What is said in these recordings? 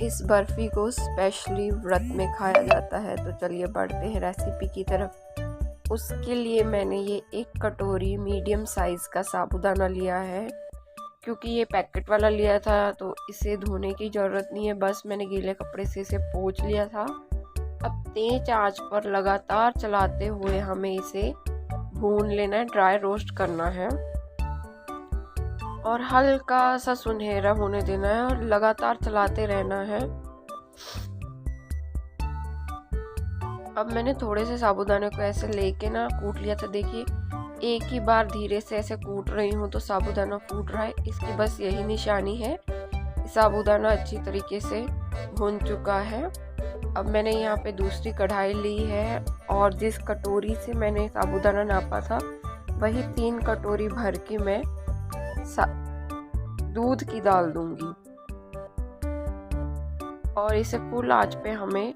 इस बर्फ़ी को स्पेशली व्रत में खाया जाता है। तो चलिए बढ़ते हैं रेसिपी की तरफ। उसके लिए मैंने ये 1 कटोरी मीडियम साइज़ का साबूदाना लिया है। क्योंकि ये पैकेट वाला लिया था तो इसे धोने की ज़रूरत नहीं है, बस मैंने गीले कपड़े से इसे पोंछ लिया था। अब तेज आंच पर लगातार चलाते हुए हमें इसे भून लेना है, ड्राई रोस्ट करना है और हल्का सा सुनहरा होने देना है और लगातार चलाते रहना है। अब मैंने थोड़े से साबूदाने को ऐसे लेके ना कूट लिया था। देखिए एक ही बार धीरे से ऐसे कूट रही हूँ तो साबूदाना फूट रहा है, इसकी बस यही निशानी है। साबूदाना अच्छी तरीके से भून चुका है। अब मैंने यहाँ पे दूसरी कढ़ाई ली है और जिस कटोरी से मैंने साबूदाना नापा था वही 3 कटोरी भर के मैं दूध की डाल दूंगी और इसे फुल आंच पे हमें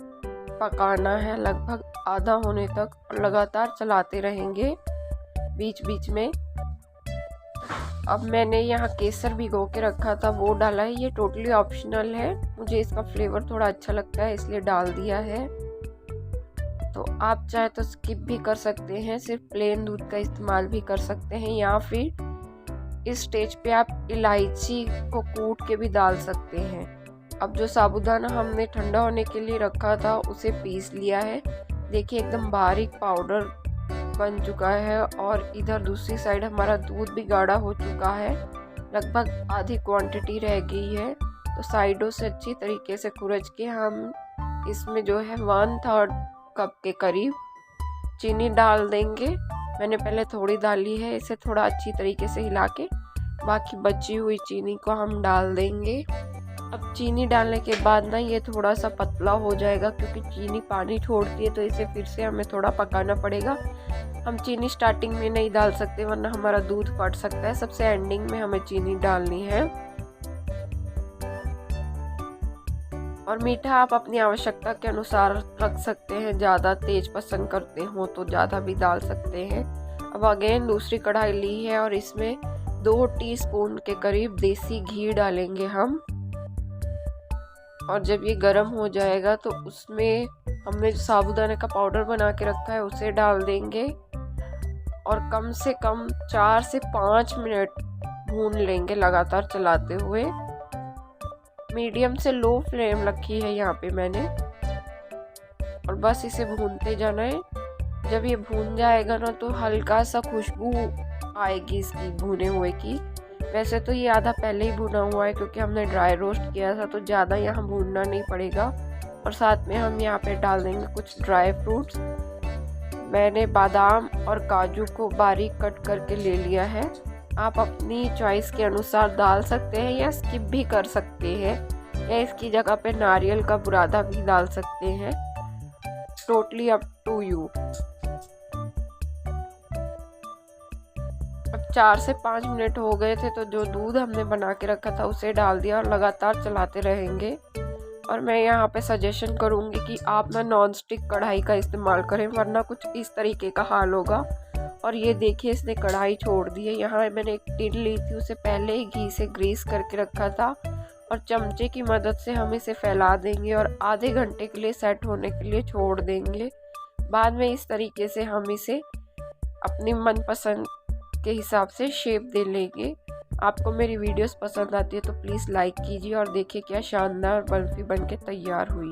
पकाना है लगभग आधा होने तक और लगातार चलाते रहेंगे बीच बीच में। अब मैंने यहाँ केसर भिगो के रखा था वो डाला है, ये टोटली ऑप्शनल है, मुझे इसका फ्लेवर थोड़ा अच्छा लगता है इसलिए डाल दिया है। तो आप चाहे तो स्किप भी कर सकते हैं, सिर्फ प्लेन दूध का इस्तेमाल भी कर सकते हैं या फिर इस स्टेज पे आप इलायची को कूट के भी डाल सकते हैं। अब जो साबूदाना हमने ठंडा होने के लिए रखा था उसे पीस लिया है। देखिए एकदम बारीक पाउडर बन चुका है और इधर दूसरी साइड हमारा दूध भी गाढ़ा हो चुका है, लगभग आधी क्वांटिटी रह गई है। तो साइडों से अच्छी तरीके से खुरच के हम इसमें जो है 1/3 कप के करीब चीनी डाल देंगे। मैंने पहले थोड़ी डाली है, इसे थोड़ा अच्छी तरीके से हिला के बाकी बची हुई चीनी को हम डाल देंगे। अब चीनी डालने के बाद ना ये थोड़ा सा पतला हो जाएगा क्योंकि चीनी पानी छोड़ती है, तो इसे फिर से हमें थोड़ा पकाना पड़ेगा। हम चीनी स्टार्टिंग में नहीं डाल सकते वरना हमारा दूध फट सकता है, सबसे एंडिंग में हमें चीनी डालनी है। और मीठा आप अपनी आवश्यकता के अनुसार रख सकते हैं, ज़्यादा तेज पसंद करते हो तो ज़्यादा भी डाल सकते हैं। अब अगेन दूसरी कढ़ाई ली है और इसमें 2 टीस्पून के करीब देसी घी डालेंगे हम। और जब ये गर्म हो जाएगा तो उसमें हमने जो साबूदाने का पाउडर बना के रखा है उसे डाल देंगे और कम से कम 4 से 5 मिनट भून लेंगे लगातार चलाते हुए। मीडियम से लो फ्लेम रखी है यहाँ पे मैंने और बस इसे भूनते जाना है। जब ये भून जाएगा ना तो हल्का सा खुशबू आएगी इसकी भुने हुए की। वैसे तो ये आधा पहले ही भुना हुआ है क्योंकि हमने ड्राई रोस्ट किया था तो ज़्यादा यहाँ भूनना नहीं पड़ेगा। और साथ में हम यहाँ पे डाल देंगे कुछ ड्राई फ्रूट्स। मैंने बादाम और काजू को बारीक कट करके ले लिया है, आप अपनी चॉइस के अनुसार डाल सकते हैं या स्किप भी कर सकते हैं या इसकी जगह पे नारियल का बुरादा भी डाल सकते हैं, टोटली अप टू यू। अब 4 से 5 मिनट हो गए थे तो जो दूध हमने बना के रखा था उसे डाल दिया और लगातार चलाते रहेंगे। और मैं यहाँ पे सजेशन करूँगी कि आप ना नॉन स्टिक कढ़ाई का इस्तेमाल करें वरना कुछ इस तरीके का हाल होगा। और ये देखिए इसने कढ़ाई छोड़ दी है। यहाँ मैंने एक टिन ली थी, उसे पहले ही घी से ग्रीस करके रखा था और चमचे की मदद से हम इसे फैला देंगे और आधे घंटे के लिए सेट होने के लिए छोड़ देंगे। बाद में इस तरीके से हम इसे अपनी मनपसंद के हिसाब से शेप दे लेंगे। आपको मेरी वीडियोस पसंद आती है तो प्लीज़ लाइक कीजिए और देखिए क्या शानदार बर्फ़ी बनके तैयार हुई।